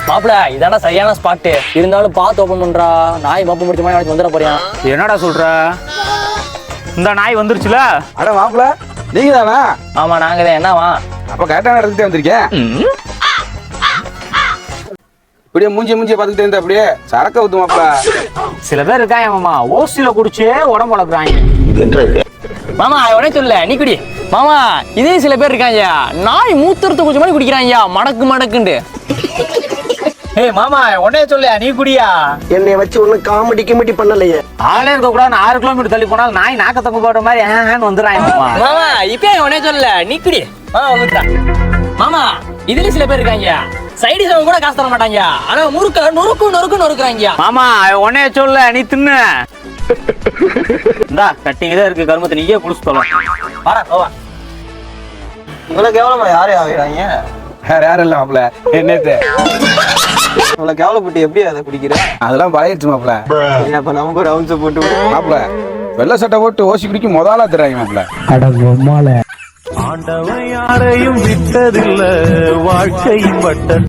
மாப்பிள இதான சரியான ஸ்பாட்டு. இருந்தாலும் பார்த்து ஓப்பன் பண்றா. நாய் மப்பு முடிச்ச மாதிரி வந்துட போறியான். என்னடா சொல்ற? இந்த நாய் வந்துருச்சுல. அட மாப்பிள நீங்க தானா? ஆமா நாங்க தான். என்னவா? அப்ப கரெக்டான இடத்துக்கு வந்திருக்கேன். இப்படியே மூஞ்சிய பாத்துக்கிட்டே இருந்தா அப்படியே சரக்க ஊத்து மாப்பிள. சில பேர் இருக்காங்க மாமா, ஓசில குடிச்சே உடம்பு வளர்க்குறாங்க. மாமா உடனே சொல்ல நீ குடி. மாமா இதே சில பேர் இருக்காங்க, நாய் மூத்திரத்தை கொஞ்சம் மாதிரி குடிக்கிறாங்க மடக்கு மடக்குண்டு. ஏய் மாமா உடனே சொல்ல நீ குடியா. என்னை வச்சு ஒண்ணு காமெடி கிமெடி பண்ணலையே. ஆளே இருக்க கூட 6 கிலோமீட்டர் தள்ளி போனா நாய் நாக்க தப்பு போடுற மாதிரி வந்துடுறாங்க மாமா. மாமா இப்ப உடனே சொல்ல நீ குடி. மாமா இதுல சில பேர் இருக்காங்க, சைடு சவங்க கூட காசு தர மாட்டாங்க, ஆனா நொறுக்குறாங்க. மாமா உடனே சொல்ல நீ தின்னு. இந்தா கட்டிங்கதான் இருக்கு கருமத்தை, நீயே குடிச்சு தொலை. வாடா போவா. இவ்வளவு கேவலமா யாரே ஆகிறாங்க? வேற யாரும் இல்ல மாப்பிள, என்னது இவ்வளவு கேவலப்பட்டு எப்படி அதை குடிக்கிற? அதெல்லாம் பழகிடுச்சு மாப்பிள. அப்ப நம்ம ஒரு அவுன்ஸ் போட்டு மாப்பிள வெள்ளை சட்டை போட்டு ஓசி குடிக்க முதலா தர்றாங்க மாப்பிள. ஆண்டவன் யாரையும் விட்டதில்லை, வாழ்க்கையின் வட்டம்